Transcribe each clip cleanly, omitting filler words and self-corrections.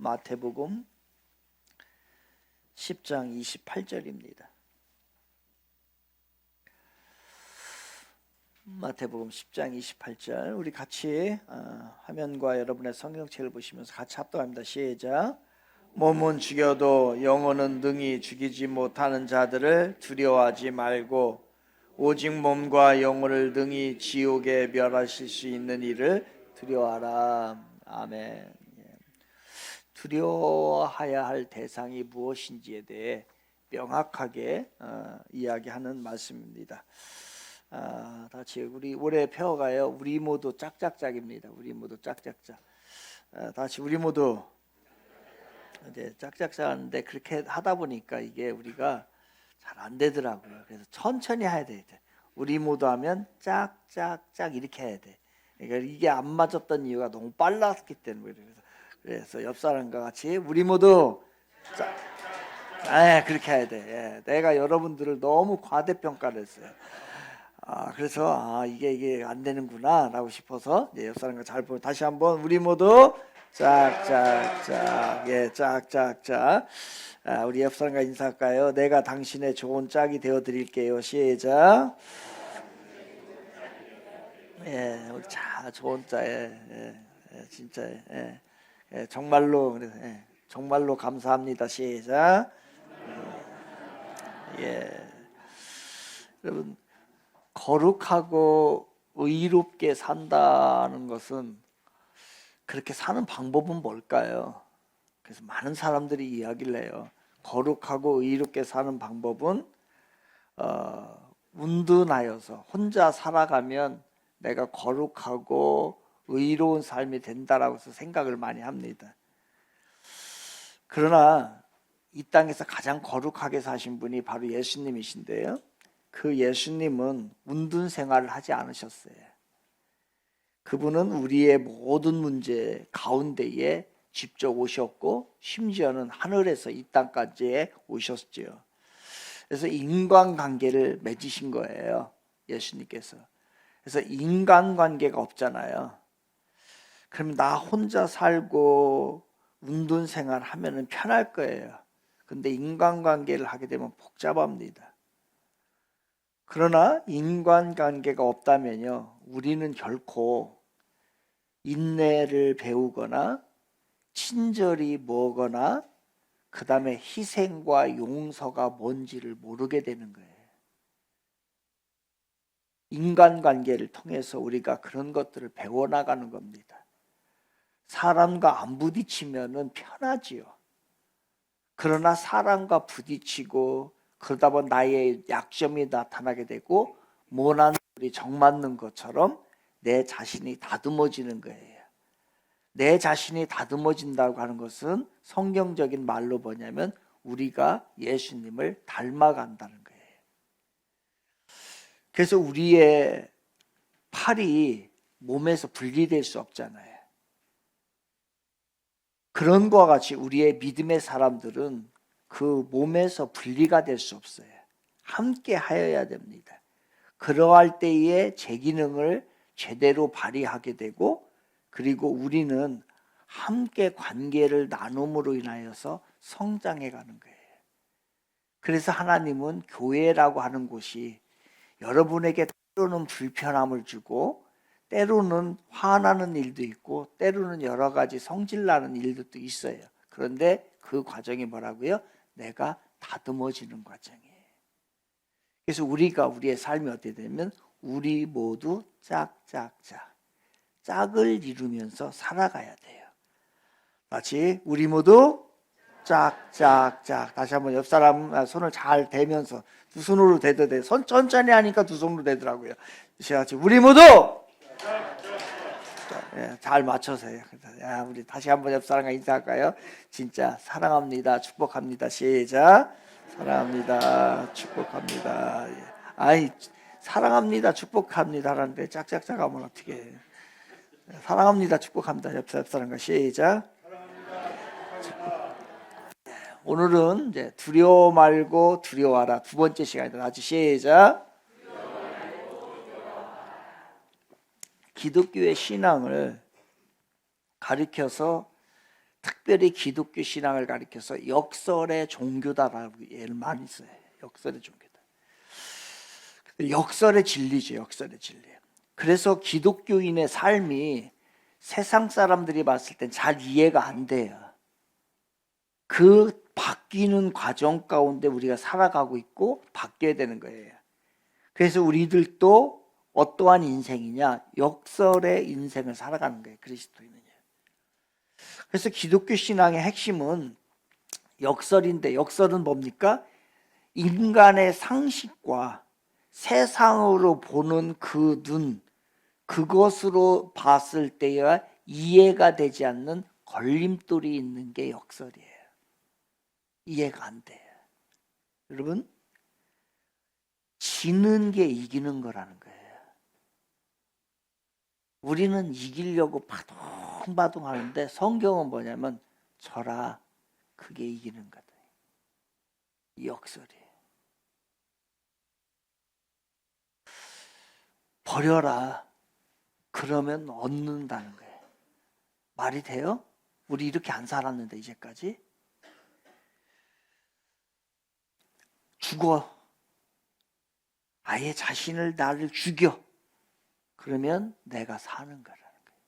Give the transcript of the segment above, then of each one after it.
마태복음 10장 28절입니다. 마태복음 10장 28절 우리 같이 화면과 여러분의 성경책을 보시면서 같이 합독합니다. 시작. 몸은 죽여도 영혼은 능히 죽이지 못하는 자들을 두려워하지 말고 오직 몸과 영혼을 능히 지옥에 멸하실 수 있는 이를 두려워하라. 아멘. 두려워해야 할 대상이 무엇인지에 대해 명확하게 이야기하는 말씀입니다. 다 같이 우리 올해 표어가요. 우리 모두 짝짝짝입니다. 우리 모두 짝짝짝. 다 같이 우리 모두 이제 짝짝짝 하는데 그렇게 하다 보니까 이게 우리가 잘 안 되더라고요. 그래서 천천히 해야 돼. 우리 모두 하면 짝짝짝 이렇게 해야 돼. 그러니까 이게 안 맞았던 이유가 너무 빨랐기 때문에 그래서 옆 사람과 같이 우리 모두 그렇게 해야 돼. 내가 여러분들을 너무 과대평가를 했어요. 그래서 이게 안 되는구나라고 싶어서 옆 사람과 잘 보고 다시 한번 우리 모두 짝짝짝 짝짝짝. 우리 옆 사람과 인사할까요? 내가 당신의 좋은 짝이 되어 드릴게요. 시작. 우리 좋은 짝. 진짜 정말로 정말로 감사합니다. 시작. 여러분 거룩하고 의롭게 산다는 것은 그렇게 사는 방법은 뭘까요? 그래서 많은 사람들이 이야기를 해요. 거룩하고 의롭게 사는 방법은 운둔하여서 혼자 살아가면 내가 거룩하고 의로운 삶이 된다라고 해서 생각을 많이 합니다. 그러나 이 땅에서 가장 거룩하게 사신 분이 바로 예수님이신데요. 그 예수님은 운둔 생활을 하지 않으셨어요. 그분은 우리의 모든 문제 가운데에 직접 오셨고 심지어는 하늘에서 이 땅까지 오셨죠. 그래서 인간관계를 맺으신 거예요. 예수님께서. 그래서 인간관계가 없잖아요. 그럼 나 혼자 살고 운동생활 하면은 편할 거예요. 근데 인간관계를 하게 되면 복잡합니다. 그러나 인간관계가 없다면요, 우리는 결코 인내를 배우거나 친절이 뭐거나 그 다음에 희생과 용서가 뭔지를 모르게 되는 거예요. 인간관계를 통해서 우리가 그런 것들을 배워나가는 겁니다. 사람과 안 부딪히면 편하지요. 그러나 사람과 부딪히고 그러다 보면 나의 약점이 나타나게 되고 모난 돌이 정맞는 것처럼 내 자신이 다듬어지는 거예요. 내 자신이 다듬어진다고 하는 것은 성경적인 말로 뭐냐면 우리가 예수님을 닮아간다는 거예요. 그래서 우리의 팔이 몸에서 분리될 수 없잖아요. 그런 것과 같이 우리의 믿음의 사람들은 그 몸에서 분리가 될 수 없어요. 함께 하여야 됩니다. 그러할 때에 제 기능을 제대로 발휘하게 되고 그리고 우리는 함께 관계를 나눔으로 인하여서 성장해 가는 거예요. 그래서 하나님은 교회라고 하는 곳이 여러분에게 때로는 불편함을 주고 때로는 화나는 일도 있고 때로는 여러 가지 성질나는 일들도 있어요. 그런데 그 과정이 뭐라고요? 내가 다듬어지는 과정이에요. 그래서 우리의 삶이 어떻게 되면 우리 모두 짝짝짝 짝을 이루면서 살아가야 돼요. 마치 우리 모두 짝짝짝. 다시 한번 옆 사람 손을 잘 대면서 두 손으로 대도 돼. 손 천천히 하니까 두 손으로 대더라고요. 같이 우리 모두 잘 맞춰서 해요. 우리 다시 한번 옆 사람과 인사할까요? 진짜 사랑합니다. 축복합니다. 시작. 사랑합니다. 축복합니다. 사랑합니다. 축복합니다. 하는데 짝짝짝 하면 어떻게 해요? 사랑합니다. 축복합니다. 옆 사람과 시작. 오늘은 이제 두려워 말고 두려워하라 두 번째 시간이다. 같이 시작. 기독교의 신앙을 가리켜서 특별히 기독교 신앙을 가리켜서 역설의 종교다라고 예를 많이 써요. 역설의 종교다. 역설의 진리죠. 역설의 진리. 그래서 기독교인의 삶이 세상 사람들이 봤을 땐 잘 이해가 안 돼요. 그 바뀌는 과정 가운데 우리가 살아가고 있고 바뀌어야 되는 거예요. 그래서 우리들도 어떠한 인생이냐? 역설의 인생을 살아가는 거예요. 그리스도인은요. 그래서 기독교 신앙의 핵심은 역설인데, 역설은 뭡니까? 인간의 상식과 세상으로 보는 그 눈, 그것으로 봤을 때야 이해가 되지 않는 걸림돌이 있는 게 역설이에요. 이해가 안 돼요. 여러분, 지는 게 이기는 거라는 거예요. 우리는 이기려고 바둥바둥 하는데 성경은 뭐냐면 져라, 그게 이기는 거다. 이 역설이에요. 버려라, 그러면 얻는다는 거예요. 말이 돼요? 우리 이렇게 안 살았는데 이제까지. 죽어, 아예 자신을 나를 죽여, 그러면 내가 사는 거라는 거예요.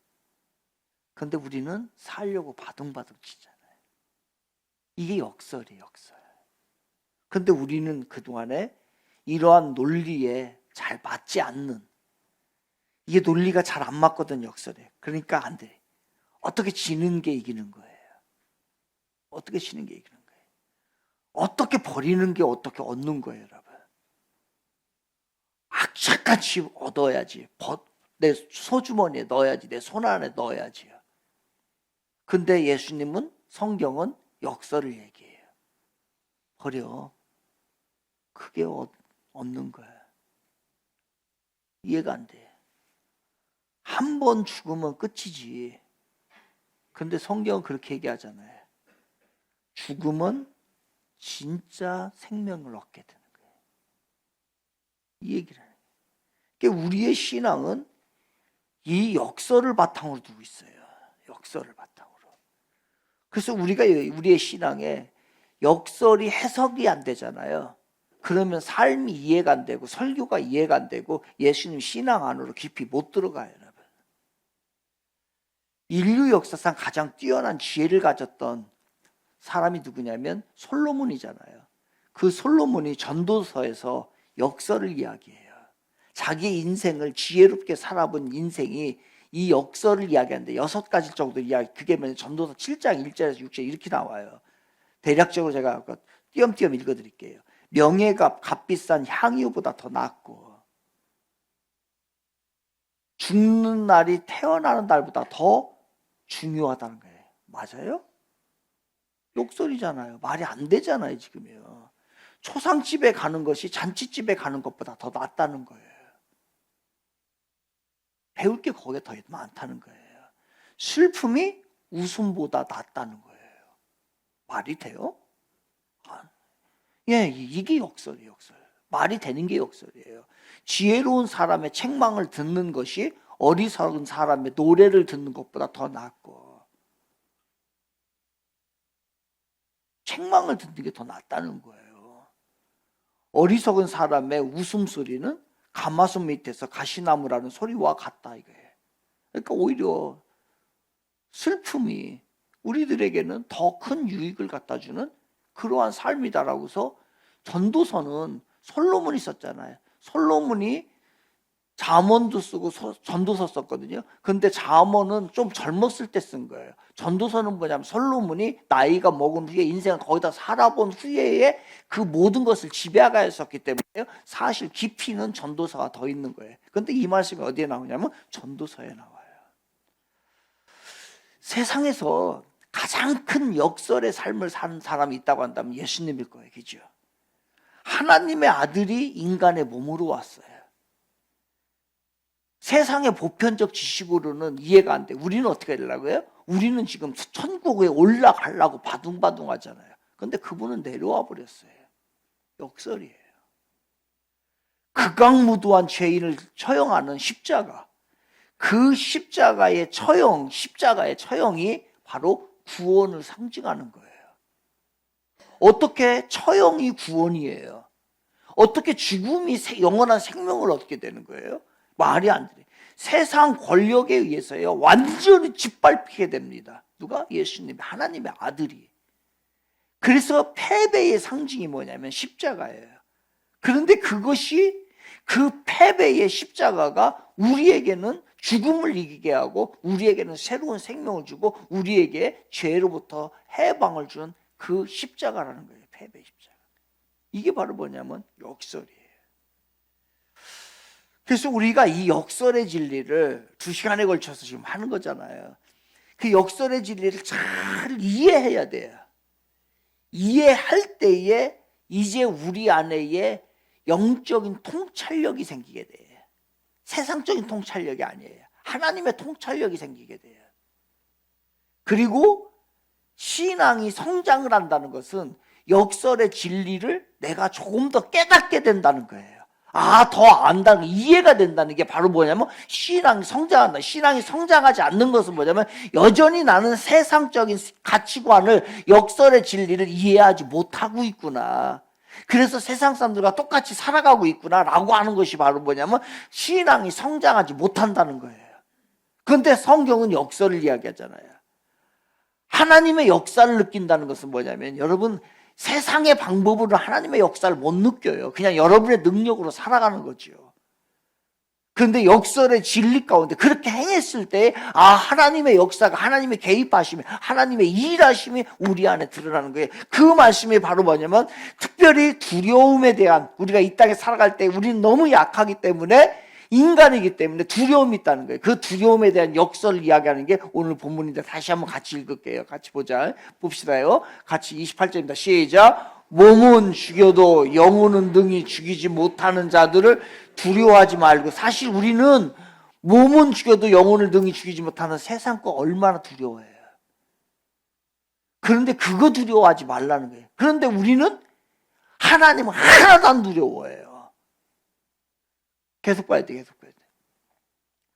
그런데 우리는 살려고 바둥바둥 치잖아요. 이게 역설이에요. 역설. 그런데 우리는 그동안에 이러한 논리에 잘 맞지 않는, 이게 논리가 잘 안 맞거든. 역설에. 그러니까 안 돼. 어떻게 지는 게 이기는 거예요. 어떻게 지는 게 이기는 거예요. 어떻게 버리는 게 어떻게 얻는 거예요. 여러분, 악착같이 얻어야지. 내 소주머니에 넣어야지. 내 손 안에 넣어야지요. 근데 예수님은, 성경은 역설을 얘기해요. 버려, 그게 얻는 거야. 이해가 안 돼. 한 번 죽으면 끝이지. 근데 성경은 그렇게 얘기하잖아요. 죽음은 진짜 생명을 얻게 되는 거예요. 이 얘기를 하는 거예요. 그러니까 우리의 신앙은 이 역설을 바탕으로 두고 있어요. 역설을 바탕으로. 그래서 우리가 우리의 신앙에 역설이 해석이 안 되잖아요. 그러면 삶이 이해가 안 되고 설교가 이해가 안 되고 예수님 신앙 안으로 깊이 못 들어가요. 여러분. 인류 역사상 가장 뛰어난 지혜를 가졌던 사람이 누구냐면 솔로몬이잖아요. 그 솔로몬이 전도서에서 역설을 이야기해요. 자기 인생을 지혜롭게 살아본 인생이 이 역설을 이야기하는데 6가지 정도 이야기, 그게 전도서 7장 1절에서 6절 이렇게 나와요. 대략적으로 제가 띄엄띄엄 읽어드릴게요. 명예가 값비싼 향유보다 더 낫고 죽는 날이 태어나는 날보다 더 중요하다는 거예요. 맞아요? 욕설이잖아요. 말이 안 되잖아요. 지금요. 초상집에 가는 것이 잔치집에 가는 것보다 더 낫다는 거예요. 배울 게 거기에 더 많다는 거예요. 슬픔이 웃음보다 낫다는 거예요. 말이 돼요? 예, 이게 역설이에요. 역설. 말이 되는 게 역설이에요. 지혜로운 사람의 책망을 듣는 것이 어리석은 사람의 노래를 듣는 것보다 더 낫고, 책망을 듣는 게 더 낫다는 거예요. 어리석은 사람의 웃음소리는 가마솥 밑에서 가시나무라는 소리와 같다 이거예요. 그러니까 오히려 슬픔이 우리들에게는 더 큰 유익을 갖다 주는 그러한 삶이다라고서 전도서는 솔로몬이 썼잖아요. 솔로몬이 잠언도 쓰고 전도서 썼거든요. 근데 잠언은 좀 젊었을 때 쓴 거예요. 전도서는 뭐냐면 솔로몬이 나이가 먹은 후에 인생을 거기다 살아본 후에 그 모든 것을 지배하였었기 때문에 사실 깊이는 전도서가 더 있는 거예요. 근데 이 말씀이 어디에 나오냐면 전도서에 나와요. 세상에서 가장 큰 역설의 삶을 사는 사람이 있다고 한다면 예수님일 거예요. 그죠? 하나님의 아들이 인간의 몸으로 왔어요. 세상의 보편적 지식으로는 이해가 안 돼. 우리는 어떻게 되려고요? 우리는 지금 천국에 올라가려고 바둥바둥 하잖아요. 그런데 그분은 내려와 버렸어요. 역설이에요. 극악무도한 죄인을 처형하는 십자가. 그 십자가의 처형이 바로 구원을 상징하는 거예요. 어떻게 처형이 구원이에요? 어떻게 죽음이 영원한 생명을 얻게 되는 거예요? 말이 안 돼. 세상 권력에 의해서요 완전히 짓밟히게 됩니다. 누가? 예수님, 하나님의 아들이. 그래서 패배의 상징이 뭐냐면 십자가예요. 그런데 그것이 그 패배의 십자가가 우리에게는 죽음을 이기게 하고 우리에게는 새로운 생명을 주고 우리에게 죄로부터 해방을 준 그 십자가라는 거예요. 패배의 십자가. 이게 바로 뭐냐면 역설이에요. 그래서 우리가 이 역설의 진리를 2시간에 걸쳐서 지금 하는 거잖아요. 그 역설의 진리를 잘 이해해야 돼요. 이해할 때에 이제 우리 안에 영적인 통찰력이 생기게 돼요. 세상적인 통찰력이 아니에요. 하나님의 통찰력이 생기게 돼요. 그리고 신앙이 성장을 한다는 것은 역설의 진리를 내가 조금 더 깨닫게 된다는 거예요. 더 안다는, 이해가 된다는 게 바로 뭐냐면 신앙이 성장한다. 신앙이 성장하지 않는 것은 뭐냐면 여전히 나는 세상적인 가치관을, 역설의 진리를 이해하지 못하고 있구나. 그래서 세상 사람들과 똑같이 살아가고 있구나 라고 하는 것이 바로 뭐냐면 신앙이 성장하지 못한다는 거예요. 그런데 성경은 역설을 이야기하잖아요. 하나님의 역사를 느낀다는 것은 뭐냐면 여러분, 세상의 방법으로 하나님의 역사를 못 느껴요. 그냥 여러분의 능력으로 살아가는 거죠. 그런데 역설의 진리 가운데 그렇게 행했을 때 하나님의 역사가, 하나님의 개입하심이, 하나님의 일하심이 우리 안에 드러나는 거예요. 그 말씀이 바로 뭐냐면 특별히 두려움에 대한, 우리가 이 땅에 살아갈 때 우리는 너무 약하기 때문에, 인간이기 때문에 두려움이 있다는 거예요. 그 두려움에 대한 역설을 이야기하는 게 오늘 본문인데 다시 한번 같이 읽을게요. 같이 봅시다요. 같이 28절입니다. 시작. 몸은 죽여도 영혼은 능히 죽이지 못하는 자들을 두려워하지 말고. 사실 우리는 몸은 죽여도 영혼을 능히 죽이지 못하는 세상 거 얼마나 두려워해요. 그런데 그거 두려워하지 말라는 거예요. 그런데 우리는 하나님은 하나도 안 두려워해요. 계속 봐야 돼.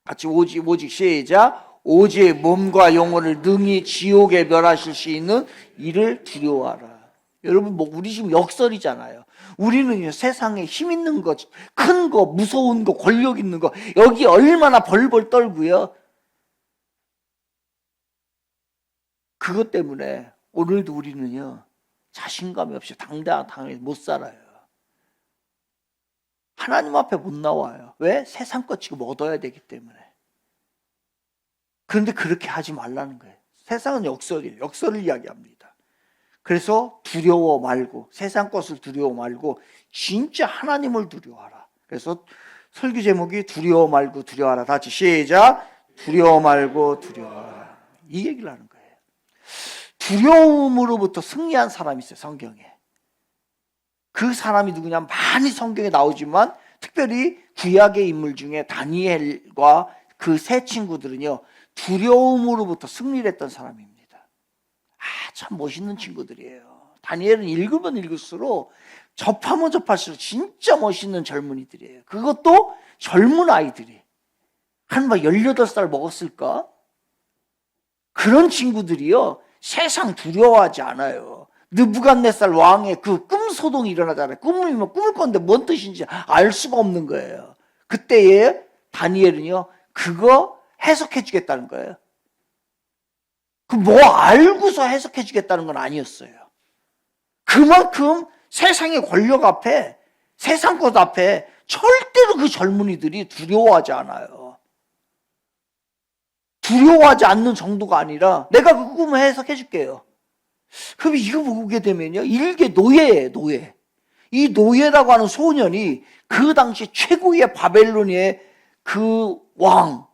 같이 오직 시작. 오직 몸과 영혼을 능히 지옥에 멸하실 수 있는 이를 두려워하라. 여러분, 우리 지금 역설이잖아요. 우리는 세상에 힘 있는 거, 큰 거, 무서운 거, 권력 있는 거, 여기 얼마나 벌벌 떨고요. 그것 때문에 오늘도 우리는요 자신감이 없이 당당하게 못 살아요. 하나님 앞에 못 나와요. 왜? 세상 것 지금 얻어야 되기 때문에. 그런데 그렇게 하지 말라는 거예요. 세상은 역설이에요. 역설을 이야기합니다. 그래서 두려워 말고, 세상 것을 두려워 말고 진짜 하나님을 두려워하라. 그래서 설교 제목이 두려워 말고 두려워하라. 다 같이 시작. 두려워 말고 두려워하라. 이 얘기를 하는 거예요. 두려움으로부터 승리한 사람이 있어요, 성경에. 그 사람이 누구냐? 많이 성경에 나오지만 특별히 구약의 인물 중에 다니엘과 그 세 친구들은요 두려움으로부터 승리를 했던 사람입니다. 참 멋있는 친구들이에요. 다니엘은 읽으면 읽을수록, 접하면 접할수록 진짜 멋있는 젊은이들이에요. 그것도 젊은 아이들이 한 18살 먹었을까? 그런 친구들이요 세상 두려워하지 않아요. 느부갓네살 왕의 그 꿈 소동이 일어나잖아요. 꿈을 꿈을 건데 뭔 뜻인지 알 수가 없는 거예요. 그때에 다니엘은요 그거 해석해 주겠다는 거예요. 그 뭐 알고서 해석해 주겠다는 건 아니었어요. 그만큼 세상의 권력 앞에, 세상 것 앞에 절대로 그 젊은이들이 두려워하지 않아요. 두려워하지 않는 정도가 아니라, 내가 그 꿈을 해석해 줄게요. 그럼 이거 보게 되면요 일개 노예예요. 노예. 이 노예라고 하는 소년이 그 당시 최고의 바벨론의 그 왕,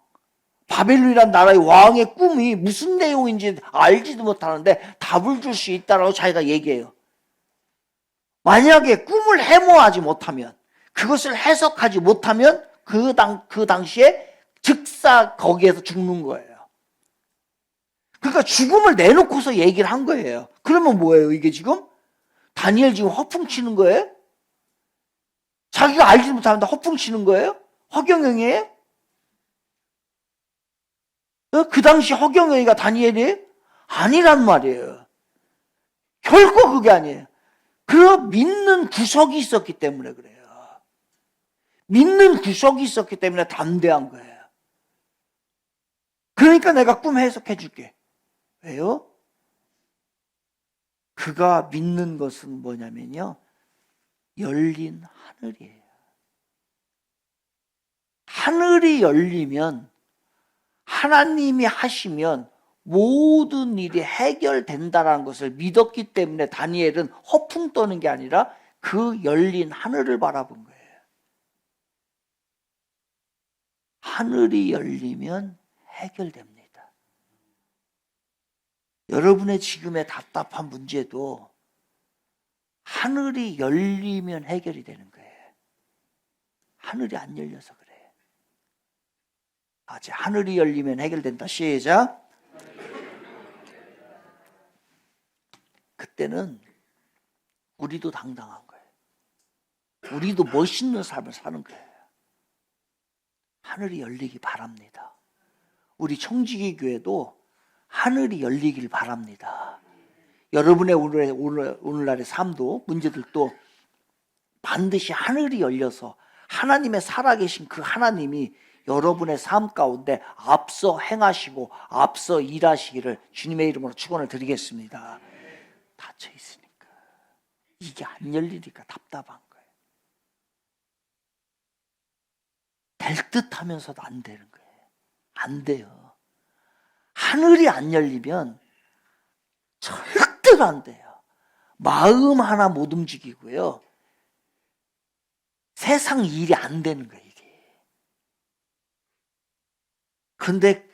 바벨론이라는 나라의 왕의 꿈이 무슨 내용인지 알지도 못하는데 답을 줄 수 있다라고 자기가 얘기해요. 만약에 꿈을 해모하지 못하면, 그것을 해석하지 못하면 그 당시에 즉사 거기에서 죽는 거예요. 그러니까 죽음을 내놓고서 얘기를 한 거예요. 그러면 뭐예요 이게 지금? 다니엘 지금 허풍 치는 거예요? 자기가 알지 못하는데 허풍 치는 거예요? 허경영이에요? 그 당시 허경영이가 다니엘이에요? 아니란 말이에요. 결코 그게 아니에요. 그 믿는 구석이 있었기 때문에 그래요. 믿는 구석이 있었기 때문에 담대한 거예요. 그러니까 내가 꿈 해석해 줄게. 왜요? 그가 믿는 것은 뭐냐면요, 열린 하늘이에요. 하늘이 열리면, 하나님이 하시면 모든 일이 해결된다는 것을 믿었기 때문에 다니엘은 허풍 떠는 게 아니라 그 열린 하늘을 바라본 거예요. 하늘이 열리면 해결됩니다. 여러분의 지금의 답답한 문제도 하늘이 열리면 해결이 되는 거예요. 하늘이 안 열려서 그래요. 아직 하늘이 열리면 해결된다. 시작. 그때는 우리도 당당한 거예요. 우리도 멋있는 삶을 사는 거예요. 하늘이 열리기 바랍니다. 우리 청지기 교회도 하늘이 열리길 바랍니다. 여러분의 오늘날의 삶도, 문제들도 반드시 하늘이 열려서 하나님의 살아계신 그 하나님이 여러분의 삶 가운데 앞서 행하시고 앞서 일하시기를 주님의 이름으로 축원을 드리겠습니다. 닫혀 있으니까, 이게 안 열리니까 답답한 거예요. 될 듯 하면서도 안 되는 거예요. 안 돼요. 하늘이 안 열리면 절대로 안 돼요. 마음 하나 못 움직이고요, 세상 일이 안 되는 거예요, 이게. 근데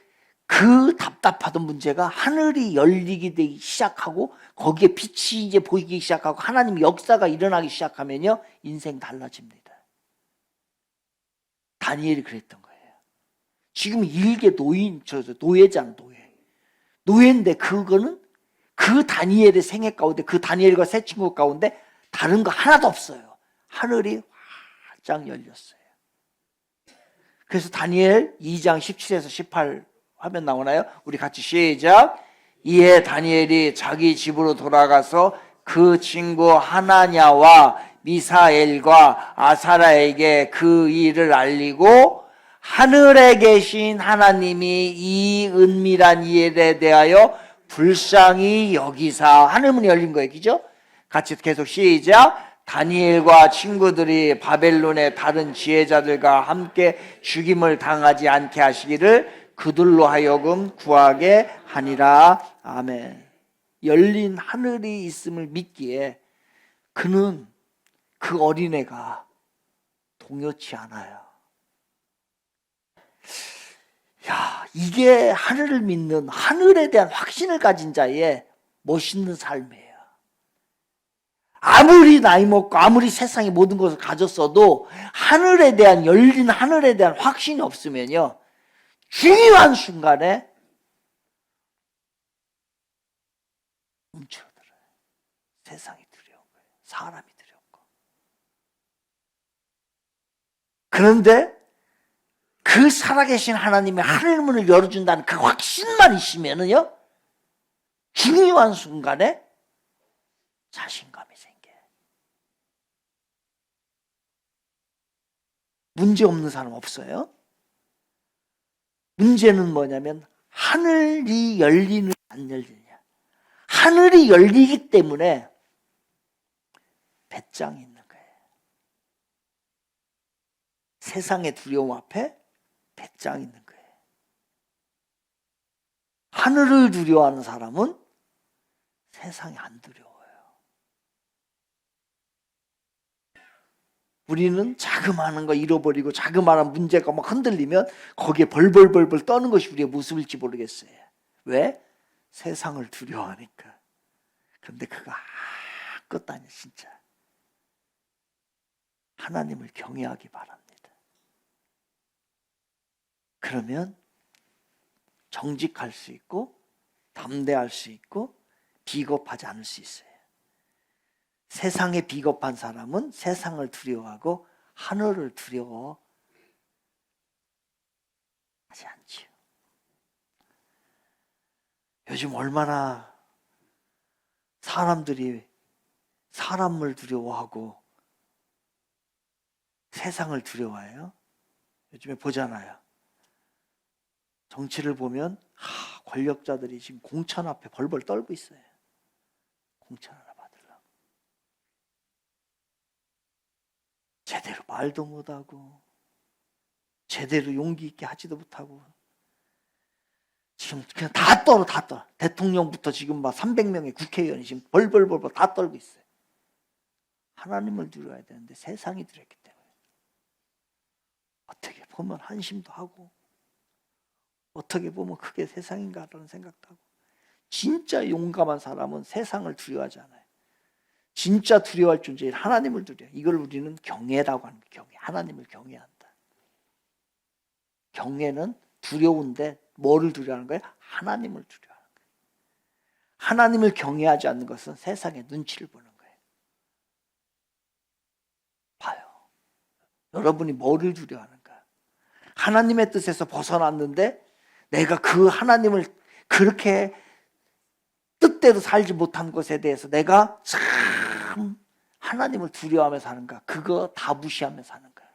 그 답답하던 문제가 하늘이 열리게 되기 시작하고 거기에 빛이 이제 보이기 시작하고 하나님의 역사가 일어나기 시작하면요, 인생 달라집니다. 다니엘이 그랬던 거예요. 지금 일개 노예잖아, 노예. 노예인데 그거는 그 다니엘의 생애 가운데, 그 다니엘과 세 친구 가운데 다른 거 하나도 없어요. 하늘이 활짝 열렸어요. 그래서 다니엘 2장 17에서 18 화면 나오나요? 우리 같이 시작. 이에 다니엘이 자기 집으로 돌아가서 그 친구 하나냐와 미사엘과 아사라에게 그 일을 알리고 하늘에 계신 하나님이 이 은밀한 일에 대하여 불쌍히 여기사, 하늘문이 열린 거예요. 그죠? 같이 계속 시작. 다니엘과 친구들이 바벨론의 다른 지혜자들과 함께 죽임을 당하지 않게 하시기를 그들로 하여금 구하게 하니라. 아멘. 열린 하늘이 있음을 믿기에 그는, 그 어린애가 동요치 않아요. 야, 이게 하늘을 믿는, 하늘에 대한 확신을 가진 자의 멋있는 삶이에요. 아무리 나이 먹고 아무리 세상의 모든 것을 가졌어도 하늘에 대한, 열린 하늘에 대한 확신이 없으면요, 중요한 순간에 움츠러들어요. 세상이 두려운 거예요. 사람이 두려운 거. 그런데 그 살아계신 하나님의 하늘문을 열어준다는 그 확신만 있으면은요, 중요한 순간에 자신감이 생겨요. 문제 없는 사람 없어요? 문제는 뭐냐면 하늘이 열리느냐 안 열리느냐. 하늘이 열리기 때문에 배짱이 있는 거예요. 세상의 두려움 앞에 배짱이 있는 거예요. 하늘을 두려워하는 사람은 세상이 안 두려워요. 우리는 자그마한 거 잃어버리고 자그마한 문제가 막 흔들리면 거기에 벌벌벌벌 떠는 것이 우리의 모습일지 모르겠어요. 왜? 세상을 두려워하니까. 그런데 그거 아무것도 아니에요, 진짜. 하나님을 경외하기 바랍니다. 그러면 정직할 수 있고 담대할 수 있고 비겁하지 않을 수 있어요. 세상에 비겁한 사람은 세상을 두려워하고 하늘을 두려워하지 않지요. 요즘 얼마나 사람들이 사람을 두려워하고 세상을 두려워해요. 요즘에 보잖아요. 정치를 보면 권력자들이 지금 공천 앞에 벌벌 떨고 있어요. 공천 하나 받으려고. 제대로 말도 못하고 제대로 용기 있게 하지도 못하고 지금 그냥 다 떨어. 대통령부터 지금 막 300명의 국회의원이 지금 벌벌 다 떨고 있어요. 하나님을 두려워야 되는데 세상이 두렵기 때문에 어떻게 보면 한심도 하고 어떻게 보면 그게 세상인가라는 생각도 하고 진짜 용감한 사람은 세상을 두려워하지 않아요. 진짜 두려워할 존재인 하나님을 두려워요. 이걸 우리는 경외라고 하는 거예요. 경외. 하나님을 경외한다. 경외는 두려운데 뭐를 두려워하는 거예요? 하나님을 두려워하는 거예요. 하나님을 경외하지 않는 것은 세상의 눈치를 보는 거예요. 봐요. 여러분이 뭐를 두려워하는가? 하나님의 뜻에서 벗어났는데 내가 그 하나님을 그렇게 뜻대로 살지 못한 것에 대해서 내가 참 하나님을 두려워하며 사는가? 그거 다 무시하며 사는 거야.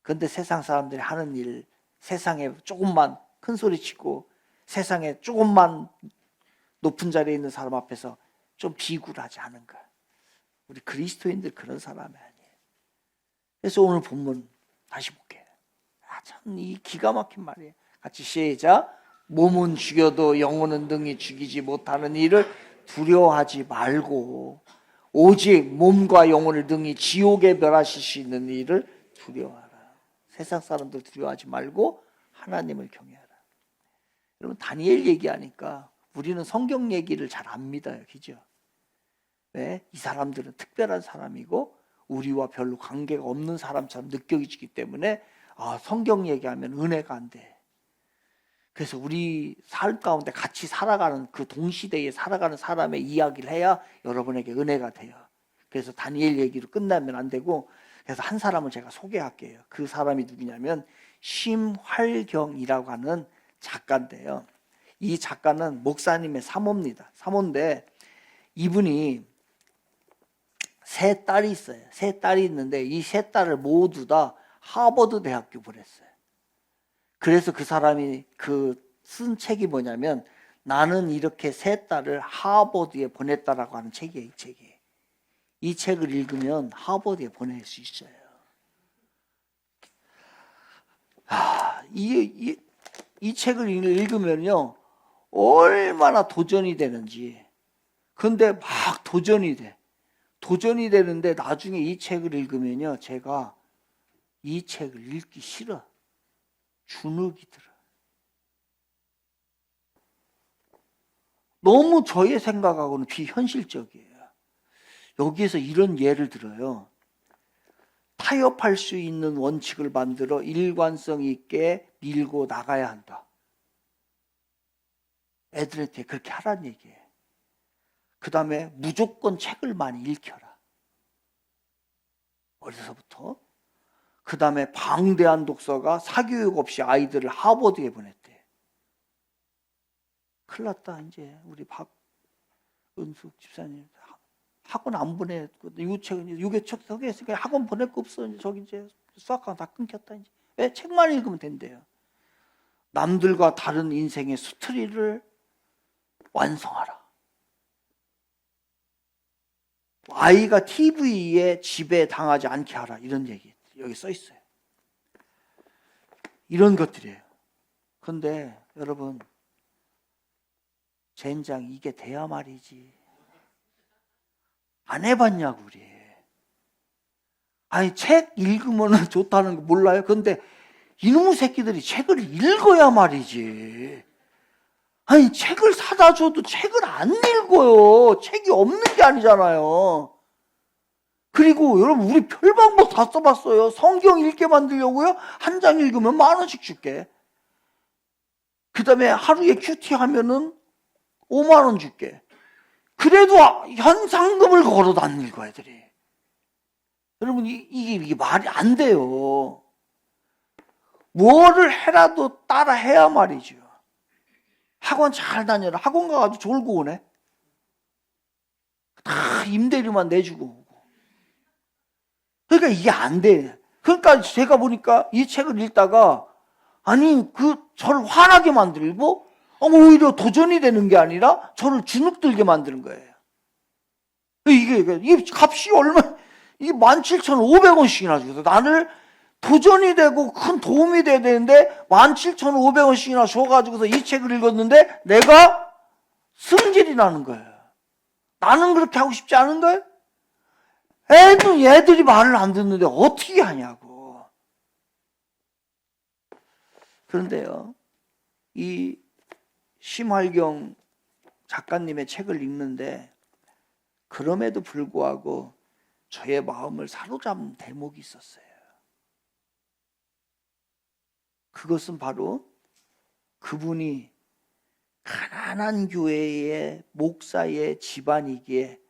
그런데 세상 사람들이 하는 일, 세상에 조금만 큰 소리 치고 세상에 조금만 높은 자리에 있는 사람 앞에서 좀 비굴하지 않은가? 우리 그리스도인들 그런 사람이 아니에요. 그래서 오늘 본문 다시 볼게요. 참 이 기가 막힌 말이에요. 같이 시작. 몸은 죽여도 영혼은 능히 죽이지 못하는 일을 두려워하지 말고 오직 몸과 영혼을 능히 지옥에 멸하실 수 있는 일을 두려워하라. 세상 사람들 두려워하지 말고 하나님을 경외하라. 여러분 다니엘 얘기하니까 우리는 성경 얘기를 잘 안 믿어요. 그죠? 왜? 이 사람들은 특별한 사람이고 우리와 별로 관계가 없는 사람처럼 느껴지기 때문에 성경 얘기하면 은혜가 안 돼. 그래서 우리 삶 가운데 같이 살아가는 그 동시대에 살아가는 사람의 이야기를 해야 여러분에게 은혜가 돼요. 그래서 다니엘 얘기로 끝나면 안 되고 그래서 한 사람을 제가 소개할게요. 그 사람이 누구냐면 심활경이라고 하는 작가인데요. 이 작가는 목사님의 사모입니다. 사모인데 이분이 세 딸이 있어요. 세 딸이 있는데 이 세 딸을 모두 다 하버드 대학교 보냈어요. 그래서 그 사람이 쓴 책이 뭐냐면 나는 이렇게 세 딸을 하버드에 보냈다라고 하는 책이에요. 이 책이. 이 책을 읽으면 하버드에 보낼 수 있어요. 이 책을 읽으면요 얼마나 도전이 되는지. 근데 막 도전이 돼. 도전이 되는데 나중에 이 책을 읽으면요 제가 이 책을 읽기 싫어. 주눅이 들어. 너무 저의 생각하고는 비현실적이에요. 여기에서 이런 예를 들어요. 타협할 수 있는 원칙을 만들어 일관성 있게 밀고 나가야 한다. 애들한테 그렇게 하라는 얘기예요. 그 다음에 무조건 책을 많이 읽혀라. 어디서부터? 그 다음에 방대한 독서가 사교육 없이 아이들을 하버드에 보냈대. 큰일 났다. 이제 우리 박은숙 집사님 학원 안 보내. 유교책 서기했으니까 학원 보낼 거 없어. 저기 이제 수학학원 다 끊겼다. 이제 왜? 책만 읽으면 된대요. 남들과 다른 인생의 스토리를 완성하라. 아이가 TV에 지배당하지 않게 하라. 이런 얘기 여기 써 있어요. 이런 것들이에요. 그런데 여러분 젠장 이게 돼야 말이지. 안 해봤냐고 우리. 아니 책 읽으면 좋다는 거 몰라요? 그런데 이놈의 새끼들이 책을 읽어야 말이지. 아니 책을 사다 줘도 책을 안 읽어요. 책이 없는 게 아니잖아요. 그리고 여러분 우리 별 방법 다 써봤어요. 성경 읽게 만들려고요. 한 장 읽으면 10,000원씩 줄게. 그 다음에 하루에 큐티 하면은 50,000원 줄게. 그래도 현상금을 걸어도 안 읽어 애들이. 여러분 이게 말이 안 돼요. 뭐를 해라도 따라 해야 말이죠. 학원 잘 다녀라. 학원 가가지고 졸고 오네. 다 임대료만 내주고 오고. 그러니까 이게 안 돼. 그러니까 제가 보니까 이 책을 읽다가 아니 저를 화나게 만들고 오히려 도전이 되는 게 아니라 저를 주눅들게 만드는 거예요. 이게 값이 얼마, 이게 17,500원씩이나 주고 나를 도전이 되고 큰 도움이 돼야 되는데 17,500원씩이나 줘가지고서 이 책을 읽었는데 내가 승질이 나는 거예요. 나는 그렇게 하고 싶지 않은 거예요. 얘들이 말을 안 듣는데 어떻게 하냐고. 그런데요, 이 심활경 작가님의 책을 읽는데 그럼에도 불구하고 저의 마음을 사로잡은 대목이 있었어요. 그것은 바로 그분이 가난한 교회의 목사의 집안이기에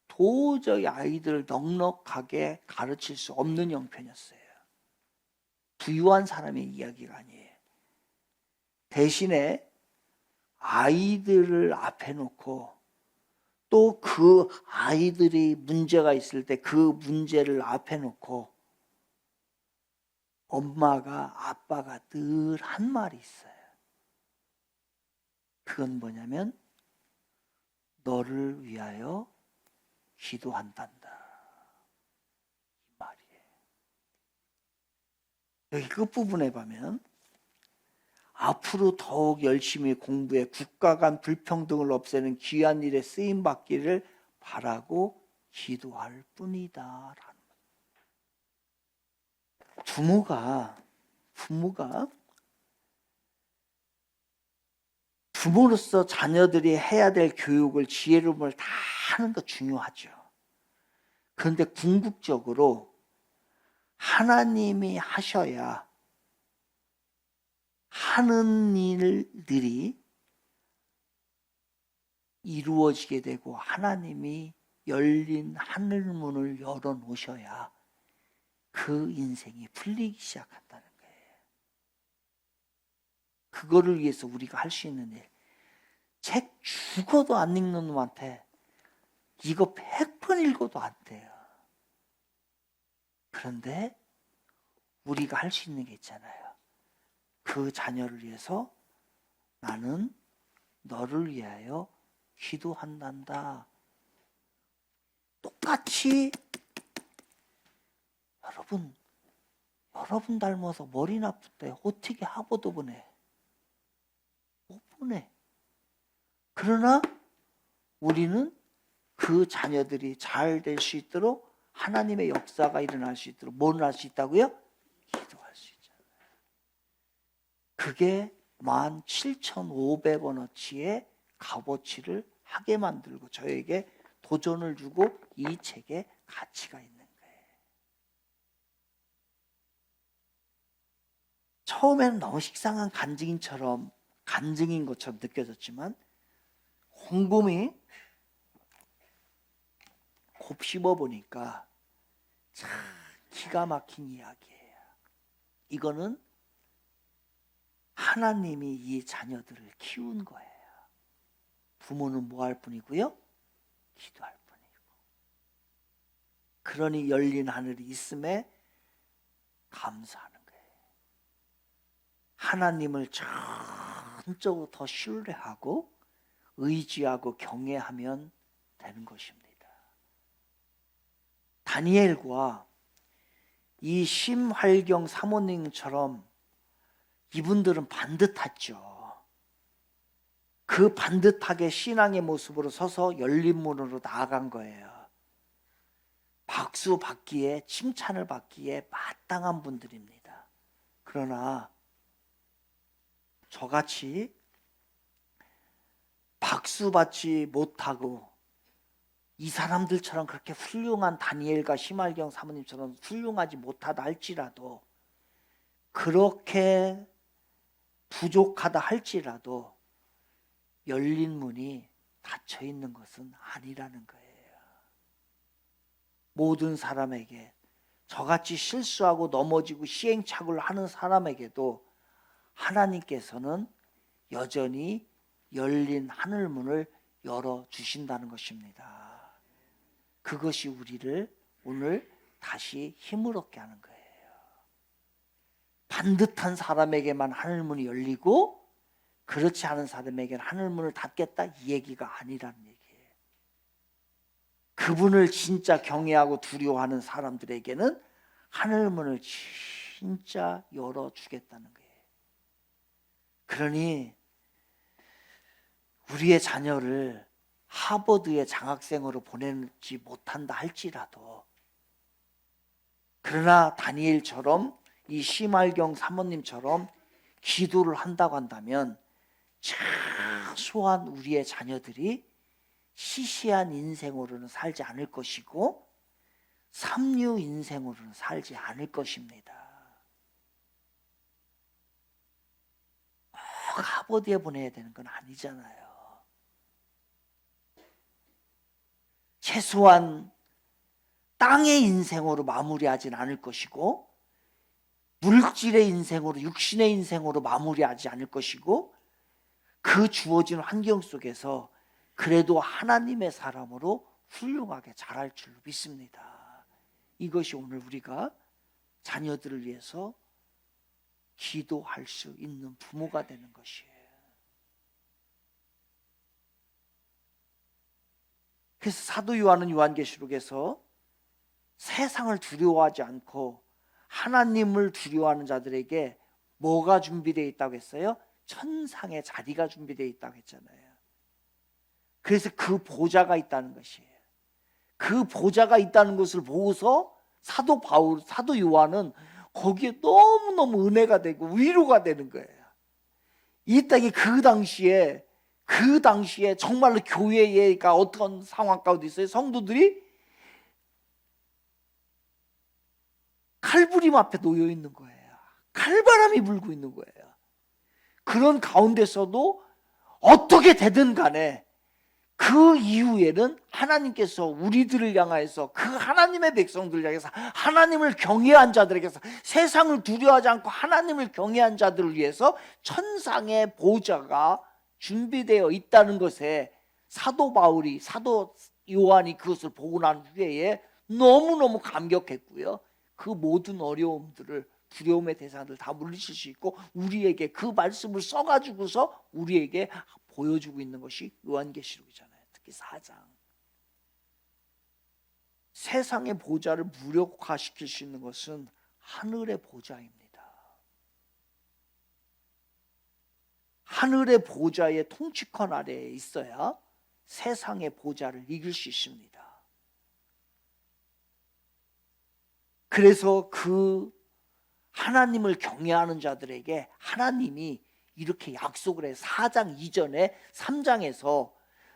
도저히 아이들을 넉넉하게 가르칠 수 없는 형편이었어요. 부유한 사람의 이야기가 아니에요. 대신에 아이들을 앞에 놓고 또 그 아이들이 문제가 있을 때 그 문제를 앞에 놓고 엄마가 아빠가 늘 한 말이 있어요. 그건 뭐냐면 너를 위하여 기도한단다. 이 말이에요. 여기 끝부분에 보면 앞으로 더욱 열심히 공부해 국가 간 불평등을 없애는 귀한 일에 쓰임 받기를 바라고 기도할 뿐이다. 부모로서 자녀들이 해야 될 교육을 지혜로움을 다 하는 거 중요하죠. 그런데 궁극적으로 하나님이 하셔야 하는 일들이 이루어지게 되고 하나님이 열린 하늘문을 열어놓으셔야 그 인생이 풀리기 시작한다는 거예요. 그거를 위해서 우리가 할 수 있는 일, 책 죽어도 안 읽는 놈한테 이거 100번 읽어도 안 돼요. 그런데 우리가 할 수 있는 게 있잖아요. 그 자녀를 위해서 나는 너를 위하여 기도한단다. 똑같이 여러분 닮아서 머리 나쁠 때 어떻게 하고도 보내? 못 보내. 그러나 우리는 그 자녀들이 잘 될 수 있도록 하나님의 역사가 일어날 수 있도록 뭘 할 수 있다고요? 기도할 수 있잖아요. 그게 17,500원어치의 값어치를 하게 만들고 저에게 도전을 주고 이 책에 가치가 있는 거예요. 처음에는 너무 식상한 간증인 것처럼 느껴졌지만 곰곰이 곱씹어 보니까 참 기가 막힌 이야기예요. 이거는 하나님이 이 자녀들을 키운 거예요. 부모는 뭐 할 뿐이고요? 기도할 뿐이고. 그러니 열린 하늘이 있음에 감사하는 거예요. 하나님을 전적으로 더 신뢰하고 의지하고 경외하면 되는 것입니다. 다니엘과 이 심활경 사모님처럼 이분들은 반듯했죠. 그 반듯하게 신앙의 모습으로 서서 열린 문으로 나아간 거예요. 박수 받기에, 칭찬을 받기에 마땅한 분들입니다. 그러나 저같이 박수 받지 못하고 이 사람들처럼 그렇게 훌륭한 다니엘과 심할경 사모님처럼 훌륭하지 못하다 할지라도, 그렇게 부족하다 할지라도 열린 문이 닫혀 있는 것은 아니라는 거예요. 모든 사람에게, 저같이 실수하고 넘어지고 시행착오를 하는 사람에게도 하나님께서는 여전히 열린 하늘문을 열어주신다는 것입니다. 그것이 우리를 오늘 다시 힘을 얻게 하는 거예요. 반듯한 사람에게만 하늘문이 열리고 그렇지 않은 사람에게는 하늘문을 닫겠다 이 얘기가 아니라는 얘기예요. 그분을 진짜 경외하고 두려워하는 사람들에게는 하늘문을 진짜 열어주겠다는 거예요. 그러니 우리의 자녀를 하버드의 장학생으로 보내지 못한다 할지라도, 그러나 다니엘처럼 이 심할경 사모님처럼 기도를 한다고 한다면 최소한 우리의 자녀들이 시시한 인생으로는 살지 않을 것이고 삼류 인생으로는 살지 않을 것입니다. 꼭 하버드에 보내야 되는 건 아니잖아요. 최소한 땅의 인생으로 마무리하진 않을 것이고 물질의 인생으로, 육신의 인생으로 마무리하지 않을 것이고 그 주어진 환경 속에서 그래도 하나님의 사람으로 훌륭하게 자랄 줄 믿습니다. 이것이 오늘 우리가 자녀들을 위해서 기도할 수 있는 부모가 되는 것이에요. 그래서 사도 요한은 요한계시록에서 세상을 두려워하지 않고 하나님을 두려워하는 자들에게 뭐가 준비되어 있다고 했어요? 천상의 자리가 준비되어 있다고 했잖아요. 그래서 그 보좌가 있다는 것이에요. 그 보좌가 있다는 것을 보고서 사도 요한은 거기에 너무너무 은혜가 되고 위로가 되는 거예요. 이 땅이 그 당시에 정말로 교회가 어떤 상황 가운데 있어요? 성도들이 칼부림 앞에 놓여 있는 거예요. 칼바람이 불고 있는 거예요. 그런 가운데서도 어떻게 되든 간에 그 이후에는 하나님께서 우리들을 향하여서, 그 하나님의 백성들을 향해서, 하나님을 경외한 자들에게서, 세상을 두려워하지 않고 하나님을 경외한 자들을 위해서 천상의 보좌가 준비되어 있다는 것에 사도 요한이 그것을 보고 난 후에 너무너무 감격했고요. 그 모든 어려움들을, 두려움의 대상들을 다 물리칠 수 있고 우리에게 그 말씀을 써가지고서 우리에게 보여주고 있는 것이 요한계시록이잖아요. 특히 4장. 세상의 보좌를 무력화시킬 수 있는 것은 하늘의 보좌입니다. 하늘의 보좌의 통치권 아래에 있어야 세상의 보좌를 이길 수 있습니다. 그래서 그 하나님을 경외하는 자들에게 하나님이 이렇게 약속을 해요. 4장 이전에 3장에서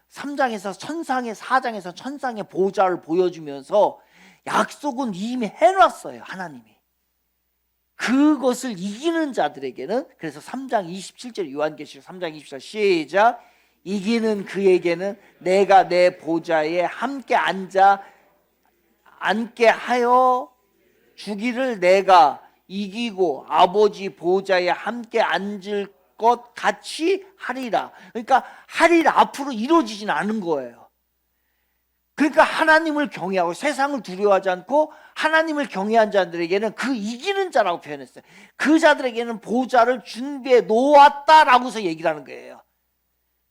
천상의 4장에서 천상의 보좌를 보여주면서 약속은 이미 해놨어요. 하나님이. 그것을 이기는 자들에게는, 그래서 3장 27절 요한계시록 3장 24절 시작. 이기는 그에게는 내가 내 보좌에 함께 앉게 하여 주기를, 내가 이기고 아버지 보좌에 함께 앉을 것 같이 하리라. 그러니까 하리라, 앞으로 이루어지진 않은 거예요. 그러니까 하나님을 경외하고 세상을 두려워하지 않고 하나님을 경외한 자들에게는 그 이기는 자라고 표현했어요. 그 자들에게는 보좌를 준비해 놓았다라고서 얘기를 하는 거예요.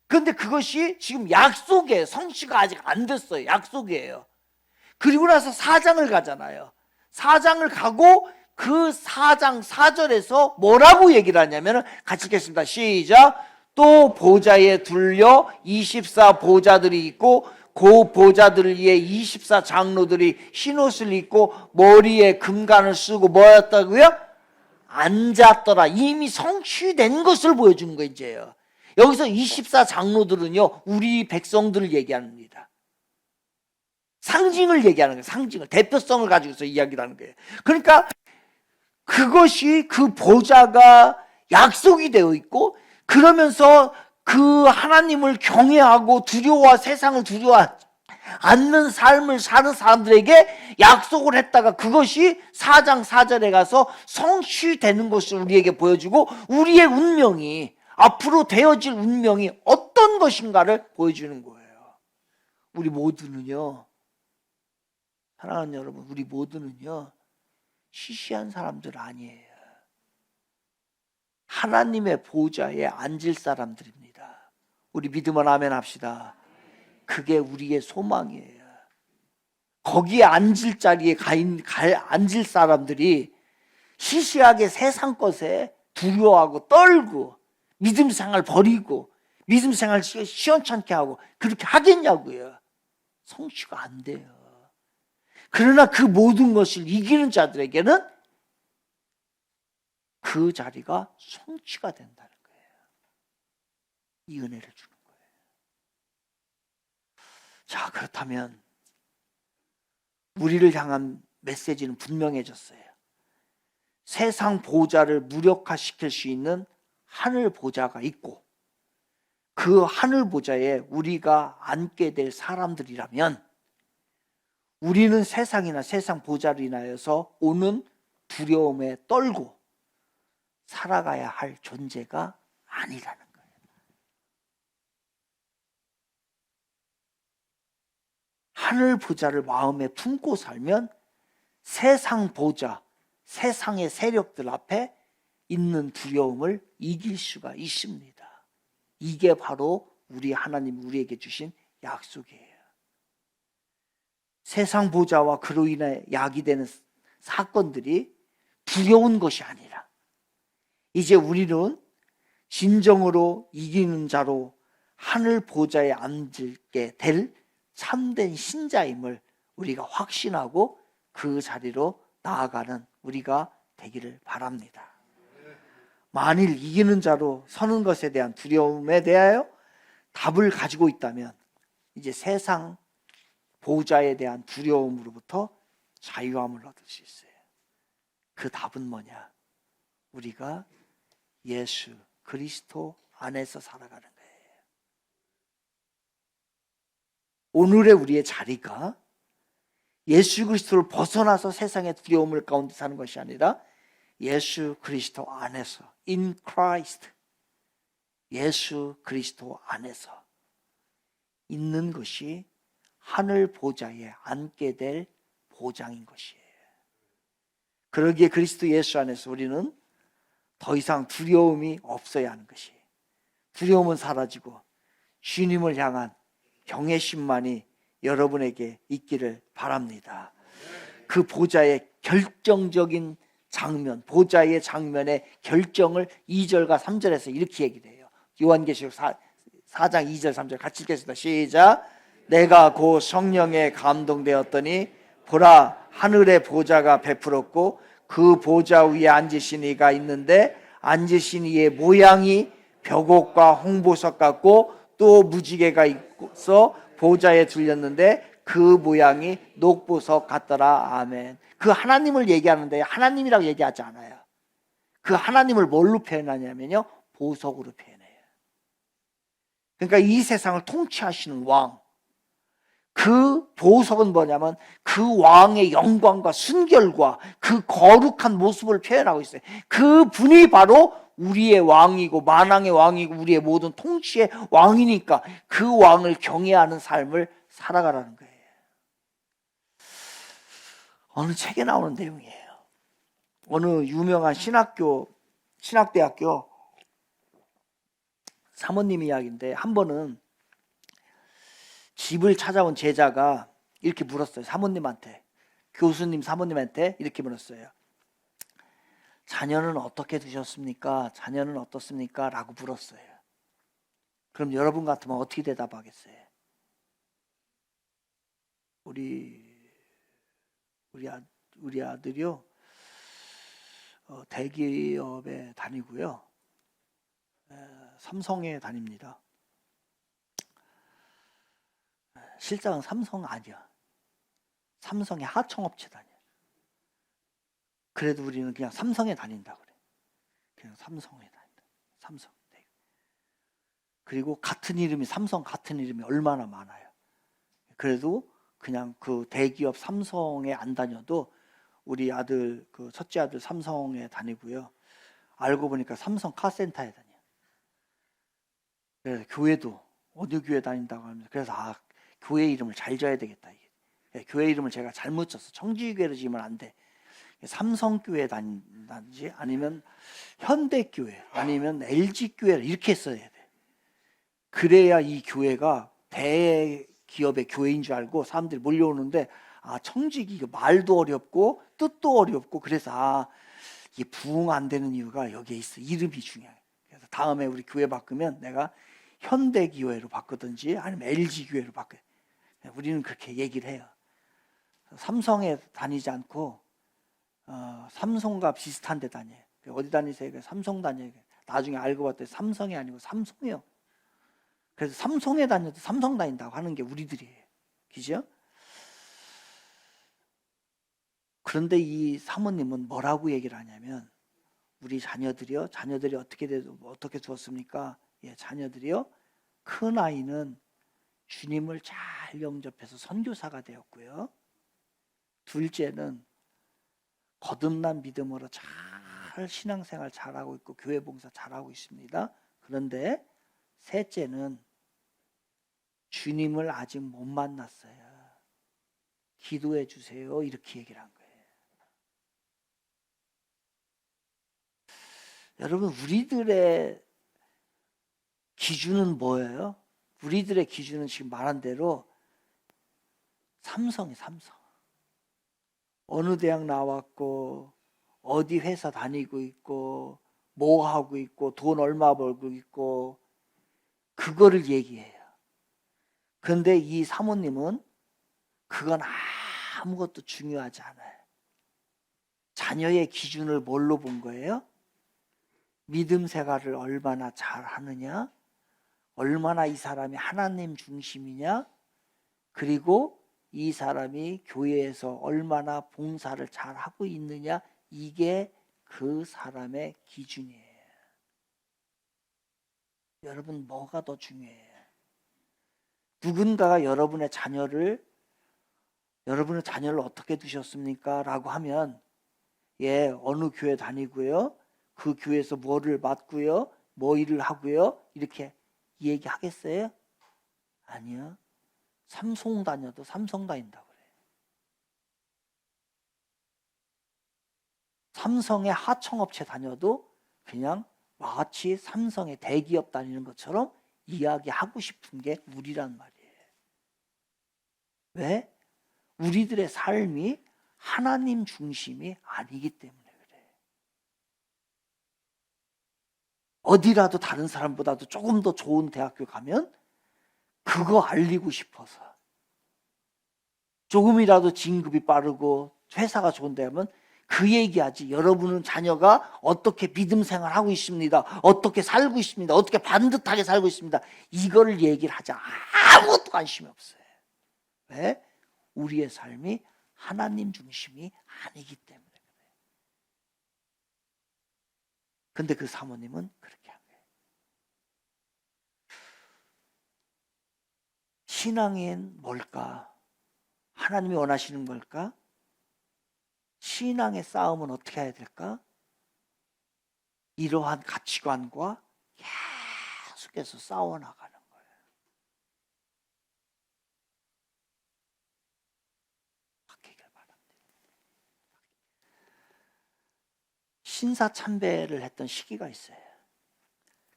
그런데 그것이 지금 약속이에요. 성취가 아직 안 됐어요. 약속이에요. 그리고 나서 4장을 가잖아요. 4장을 가고 그 4장 4절에서 뭐라고 얘기를 하냐면, 같이 읽겠습니다. 시작. 또 보좌에 둘려 24 보좌들이 있고 그 보좌들 위에 24 장로들이 흰옷을 입고 머리에 금관을 쓰고 뭐였다고요? 앉았더라. 이미 성취된 것을 보여주는 거 이제요. 여기서 24 장로들은요, 우리 백성들을 얘기합니다. 상징을 얘기하는 거예요. 상징을, 대표성을 가지고서 이야기를 하는 거예요. 그러니까 그것이, 그 보좌가 약속이 되어 있고, 그러면서 그 하나님을 경외하고 두려워, 세상을 두려워하지 않는 삶을 사는 사람들에게 약속을 했다가 그것이 4장 4절에 가서 성취되는 것을 우리에게 보여주고, 우리의 운명이, 앞으로 되어질 운명이 어떤 어떤 것인가를 보여주는 거예요. 우리 모두는요, 사랑하는 여러분, 우리 모두는요 시시한 사람들 아니에요. 하나님의 보좌에 앉을 사람들입니다. 우리 믿으면 아멘 합시다. 그게 우리의 소망이에요. 거기에 앉을 자리에 앉을 사람들이 시시하게 세상 것에 두려워하고 떨고 믿음 생활 버리고 믿음 생활 시원찮게 하고 그렇게 하겠냐고요. 성취가 안 돼요. 그러나 그 모든 것을 이기는 자들에게는 그 자리가 성취가 된다는 거예요. 이 은혜를 주는 거예요. 자, 그렇다면 우리를 향한 메시지는 분명해졌어요. 세상 보좌를 무력화시킬 수 있는 하늘 보좌가 있고 그 하늘 보좌에 우리가 앉게 될 사람들이라면 우리는 세상이나 세상 보좌로 인하여서 오는 두려움에 떨고 살아가야 할 존재가 아니라는 거예요. 하늘 보좌를 마음에 품고 살면 세상 보좌, 세상의 세력들 앞에 있는 두려움을 이길 수가 있습니다. 이게 바로 우리 하나님 우리에게 주신 약속이에요. 세상 보좌와 그로 인해 야기되는 사건들이 두려운 것이 아니라 이제 우리는 진정으로 이기는 자로 하늘 보좌에 앉게 될 참된 신자임을 우리가 확신하고 그 자리로 나아가는 우리가 되기를 바랍니다. 만일 이기는 자로 서는 것에 대한 두려움에 대하여 답을 가지고 있다면 이제 세상 보좌에 대한 두려움으로부터 자유함을 얻을 수 있어요. 그 답은 뭐냐? 우리가 예수 그리스도 안에서 살아가는 거예요. 오늘의 우리의 자리가 예수 그리스도를 벗어나서 세상의 두려움을 가운데 사는 것이 아니라 예수 그리스도 안에서 in Christ 예수 그리스도 안에서 있는 것이 하늘 보좌에 앉게 될 보장인 것이에요. 그러기에 그리스도 예수 안에서 우리는 더 이상 두려움이 없어야 하는 것이 두려움은 사라지고 주님을 향한 경외심만이 여러분에게 있기를 바랍니다. 그 보좌의 결정적인 장면, 보좌의 장면의 결정을 2절과 3절에서 이렇게 얘기를 해요. 요한계시록 4장 2절 3절 같이 읽겠습니다. 시작. 내가 곧 성령에 감동되었더니 보라 하늘의 보좌가 베풀었고 그 보좌 위에 앉으신 이가 있는데 앉으신 이의 모양이 벽옥과 홍보석 같고 또 무지개가 있어 보좌에 둘렸는데 그 모양이 녹보석 같더라. 아멘. 그 하나님을 얘기하는데 하나님이라고 얘기하지 않아요. 그 하나님을 뭘로 표현하냐면요, 보석으로 표현해요. 그러니까 이 세상을 통치하시는 왕, 그 보석은 뭐냐면 그 왕의 영광과 순결과 그 거룩한 모습을 표현하고 있어요. 그 분이 바로 우리의 왕이고 만왕의 왕이고 우리의 모든 통치의 왕이니까 그 왕을 경외하는 삶을 살아가라는 거예요. 어느 책에 나오는 내용이에요. 어느 유명한 신학대학교 사모님 이야기인데 한 번은 집을 찾아온 제자가 이렇게 물었어요. 사모님한테, 교수님 사모님한테 이렇게 물었어요. 자녀는 어떻게 두셨습니까? 자녀는 어떻습니까? 라고 물었어요. 그럼 여러분 같으면 어떻게 대답하겠어요? 우리 아들이요, 대기업에 다니고요, 삼성에 다닙니다. 실장은 삼성 아니야. 삼성의 하청업체 다녀. 그래도 우리는 그냥 삼성에 다닌다 그래. 그냥 삼성에 다닌다. 삼성. 그리고 같은 이름이 삼성 같은 이름이 얼마나 많아요. 그래도 그냥 그 대기업 삼성에 안 다녀도 우리 아들 그 첫째 아들 삼성에 다니고요. 알고 보니까 삼성 카센터에 다녀. 그래서 교회도 어느 교회 다닌다고 하면서 그래서 교회 이름을 잘 지어야 되겠다. 교회 이름을 제가 잘못 졌어. 청지교회로 지으면 안 돼. 삼성교회 다닌다든지 아니면 현대교회 아니면 LG교회 이렇게 써야 돼. 그래야 이 교회가 대기업의 교회인 줄 알고 사람들이 몰려오는데 청지기 말도 어렵고 뜻도 어렵고 그래서 이게 부흥 안 되는 이유가 여기에 있어. 이름이 중요해. 그래서 다음에 우리 교회 바꾸면 내가 현대교회로 바꾸든지 아니면 LG교회로 바꿔. 우리는 그렇게 얘기를 해요. 삼성에 다니지 않고 삼성과 비슷한 데 다녀요. 어디 다니세요? 삼성 다녀요. 나중에 알고 봤더니 삼성이 아니고 삼성이요. 그래서 삼성에 다녀도 삼성 다닌다고 하는 게 우리들이에요. 그죠? 그런데 이 사모님은 뭐라고 얘기를 하냐면 우리 자녀들이 어떻게 두었습니까? 자녀들이요. 큰 아이는 주님을 잘 영접해서 선교사가 되었고요. 둘째는 거듭난 믿음으로 잘 신앙생활 잘하고 있고 교회 봉사 잘하고 있습니다. 그런데 셋째는 주님을 아직 못 만났어요. 기도해 주세요. 이렇게 얘기를 한 거예요. 여러분, 우리들의 기준은 뭐예요? 우리들의 기준은 지금 말한 대로 삼성. 어느 대학 나왔고 어디 회사 다니고 있고 뭐 하고 있고 돈 얼마 벌고 있고 그거를 얘기해요. 그런데 이 사모님은 그건 아무것도 중요하지 않아요. 자녀의 기준을 뭘로 본 거예요? 믿음 생활을 얼마나 잘하느냐, 얼마나 이 사람이 하나님 중심이냐, 그리고 이 사람이 교회에서 얼마나 봉사를 잘하고 있느냐, 이게 그 사람의 기준이에요. 여러분, 뭐가 더 중요해요? 누군가가 여러분의 자녀를 어떻게 두셨습니까? 라고 하면 어느 교회 다니고요, 그 교회에서 뭐를 맡고요, 뭐 일을 하고요, 이렇게 얘기하겠어요? 아니요. 삼성 다녀도 삼성 다닌다고 그래요. 삼성의 하청업체 다녀도 그냥 마치 삼성의 대기업 다니는 것처럼 이야기하고 싶은 게 우리란 말이에요. 왜? 우리들의 삶이 하나님 중심이 아니기 때문에 그래요. 어디라도 다른 사람보다도 조금 더 좋은 대학교 가면 그거 알리고 싶어서, 조금이라도 진급이 빠르고 회사가 좋은데 하면 그 얘기하지. 여러분은 자녀가 어떻게 믿음 생활하고 있습니다, 어떻게 살고 있습니다, 어떻게 반듯하게 살고 있습니다, 이거를 얘기를 하지. 아무것도 관심이 없어요. 왜? 우리의 삶이 하나님 중심이 아니기 때문에 그래요. 근데 그 사모님은 그렇게 한 거예요. 신앙인 뭘까? 하나님이 원하시는 걸까? 신앙의 싸움은 어떻게 해야 될까? 이러한 가치관과 계속해서 싸워나가는 거예요. 바뀌길 바랍니다. 신사참배를 했던 시기가 있어요.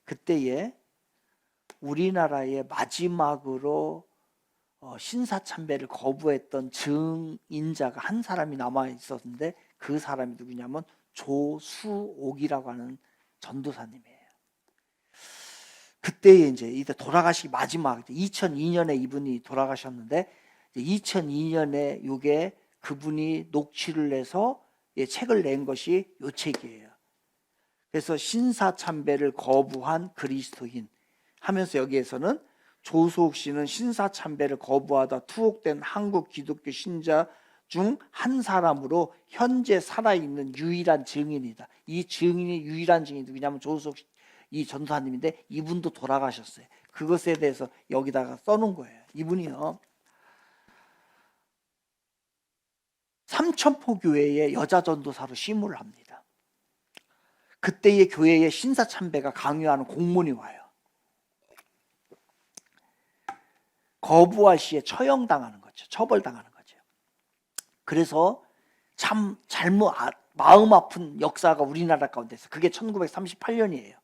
그때에 우리나라의 마지막으로 신사참배를 거부했던 증인자가 한 사람이 남아 있었는데 그 사람이 누구냐면 조수옥이라고 하는 전도사님이에요. 그때 이제 돌아가시기 마지막 2002년에 이분이 돌아가셨는데 2002년에 요게 그분이 녹취를 해서 책을 낸 것이 요 책이에요. 그래서 신사참배를 거부한 그리스도인 하면서 여기에서는 조수옥 씨는 신사참배를 거부하다 투옥된 한국 기독교 신자 중 한 사람으로 현재 살아있는 유일한 증인이다. 이 증인이 유일한 증인이 누구냐면 조수옥 이 전도사님인데 이분도 돌아가셨어요. 그것에 대해서 여기다가 써놓은 거예요. 이분이요, 삼천포 교회의 여자 전도사로 심부를 합니다. 그때의 교회의 신사참배가 강요하는 공문이 와요. 거부할 시에 처형당하는 거죠. 처벌당하는 거죠. 그래서 참 마음 아픈 역사가 우리나라 가운데서, 그게 1938년이에요.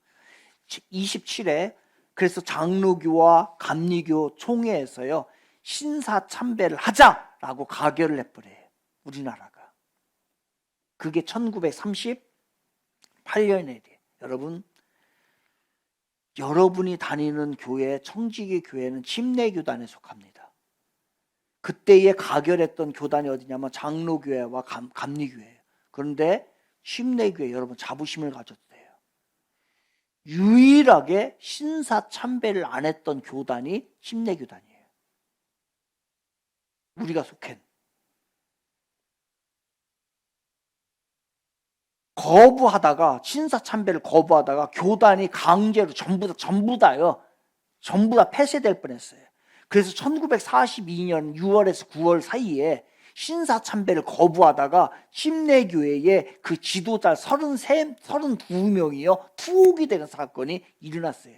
27회 그래서 장로교와 감리교 총회에서요 신사참배를 하자라고 가결을 해버려요. 우리나라가. 그게 1938년에 여러분, 여러분이 다니는 교회, 청지기 교회는 침례교단에 속합니다. 그때에 가결했던 교단이 어디냐면 장로교회와 감리교회예요. 그런데 침례교회, 여러분 자부심을 가져도 돼요. 유일하게 신사참배를 안 했던 교단이 침례교단이에요. 우리가 속한. 거부하다가, 신사참배를 거부하다가 교단이 강제로 전부 다요. 전부 다 폐쇄될 뻔했어요. 그래서 1942년 6월에서 9월 사이에 신사참배를 거부하다가 침례교회의 그 지도자 32명이요 투옥이 되는 사건이 일어났어요.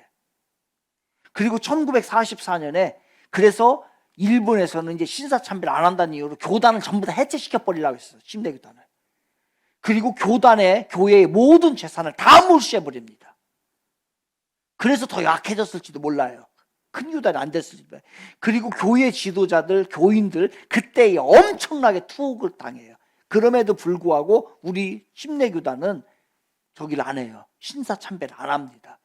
그리고 1944년에 그래서 일본에서는 이제 신사참배를 안 한다는 이유로 교단을 전부 다 해체시켜 버리려고 했어요. 침례교단을. 그리고 교회의 모든 재산을 다 몰수해 버립니다. 그래서 더 약해졌을지도 몰라요. 큰 교단이 안 됐을지도. 그리고 교회 지도자들, 교인들 그때에 엄청나게 투옥을 당해요. 그럼에도 불구하고 우리 침례교단은 저기를 안 해요. 신사참배를 안 합니다.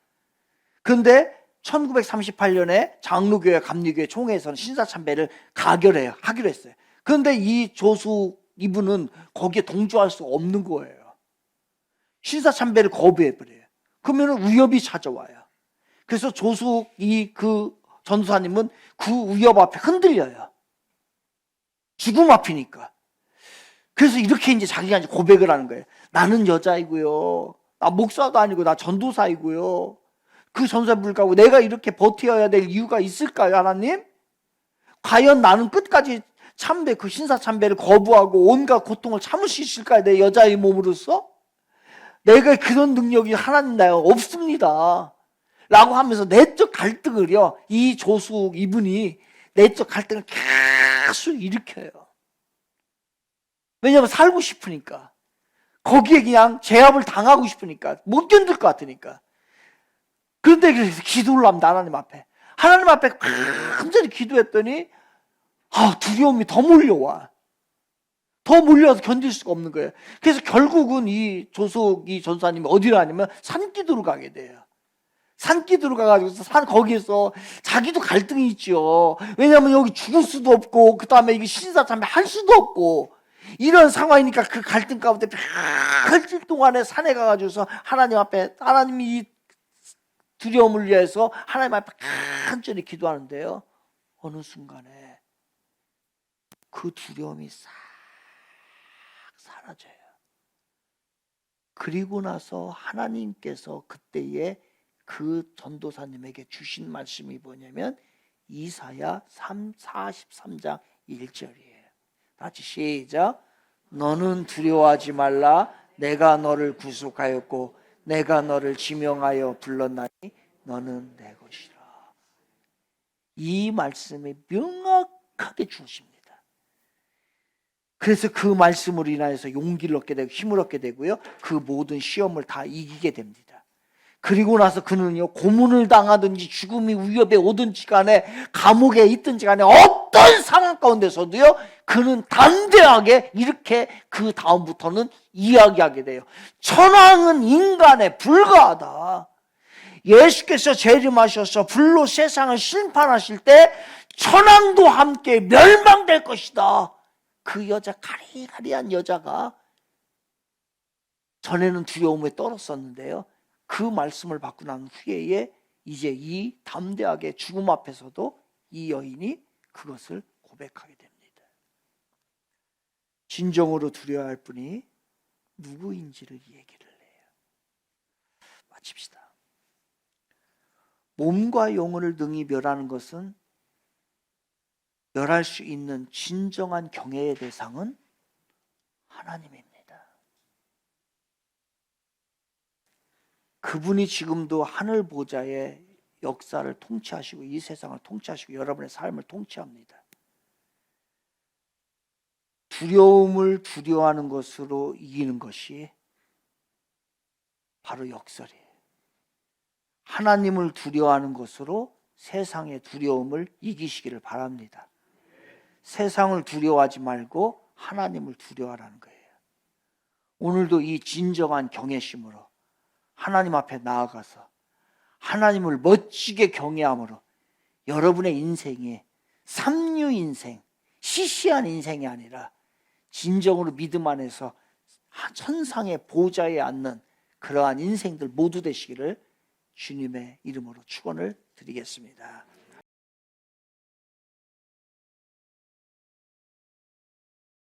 그런데 1938년에 장로교회, 감리교회 총회에서는 신사참배를 하기로 했어요. 그런데 이 조수 이분은 거기에 동조할 수 없는 거예요. 신사참배를 거부해버려요. 그러면 위협이 찾아와요. 그래서 조수 그 전도사님은 그 위협 앞에 흔들려요. 죽음 앞이니까. 그래서 이렇게 이제 자기가 이제 고백을 하는 거예요. 나는 여자이고요. 나 목사도 아니고 나 전도사이고요. 그 전도사 불가고 내가 이렇게 버텨야 될 이유가 있을까요, 하나님? 과연 나는 끝까지 참배, 그 신사참배를 거부하고 온갖 고통을 참을 수 있을까요? 내 여자의 몸으로서? 내가 그런 능력이 하나님 나요? 없습니다. 라고 하면서 내적 갈등을요, 이 조숙 이분이 내적 갈등을 계속 일으켜요. 왜냐하면 살고 싶으니까. 거기에 그냥 제압을 당하고 싶으니까. 못 견딜 것 같으니까. 그런데 그래서 기도를 합니다. 하나님 앞에. 하나님 앞에 간절히 기도했더니 두려움이 더 몰려와. 더 몰려와서 견딜 수가 없는 거예요. 그래서 결국은 이 조숙 이 전사님이 어디로 가냐면 산기도로 가게 돼요. 산기도로 가가지고 거기에서 자기도 갈등이 있죠. 왜냐하면 여기 죽을 수도 없고 그 다음에 이게 신사참배 할 수도 없고 이런 상황이니까 그 갈등 가운데 며칠 동안에 산에 가가지고서 하나님 앞에, 하나님이 이 두려움을 위해서 하나님 앞에 간절히 기도하는데요, 어느 순간에 그 두려움이 싹 사라져요. 그리고 나서 하나님께서 그때에 그 전도사님에게 주신 말씀이 뭐냐면 이사야 43장 1절이에요. 같이 시작. 너는 두려워하지 말라. 내가 너를 구속하였고 내가 너를 지명하여 불렀나니 너는 내 것이라. 이 말씀이 명확하게 주십니다. 그래서 그 말씀으로 인하여서 용기를 얻게 되고 힘을 얻게 되고요, 그 모든 시험을 다 이기게 됩니다. 그리고 나서 그는요, 고문을 당하든지 죽음이 위협에 오든지 간에 감옥에 있든지 간에 어떤 상황 가운데서도요, 그는 담대하게 이렇게 그 다음부터는 이야기하게 돼요. 천황은 인간에 불과하다. 예수께서 재림하셔서 불로 세상을 심판하실 때 천황도 함께 멸망될 것이다. 그 여자, 가리가리한 여자가 전에는 두려움에 떨었었는데요, 그 말씀을 받고 난 후에 이제 이 담대하게 죽음 앞에서도 이 여인이 그것을 고백하게 됩니다. 진정으로 두려워할 분이 누구인지를 얘기를 해요. 마칩시다. 몸과 영혼을 능히 멸하는 것은, 멸할 수 있는 진정한 경외의 대상은 하나님입니다. 그분이 지금도 하늘 보좌에 역사를 통치하시고 이 세상을 통치하시고 여러분의 삶을 통치합니다. 두려움을 두려워하는 것으로 이기는 것이 바로 역설이에요. 하나님을 두려워하는 것으로 세상의 두려움을 이기시기를 바랍니다. 세상을 두려워하지 말고 하나님을 두려워하라는 거예요. 오늘도 이 진정한 경외심으로 하나님 앞에 나아가서 하나님을 멋지게 경외함으로 여러분의 인생이 삼류 인생, 시시한 인생이 아니라 진정으로 믿음 안에서 천상의 보좌에 앉는 그러한 인생들 모두 되시기를 주님의 이름으로 축원을 드리겠습니다.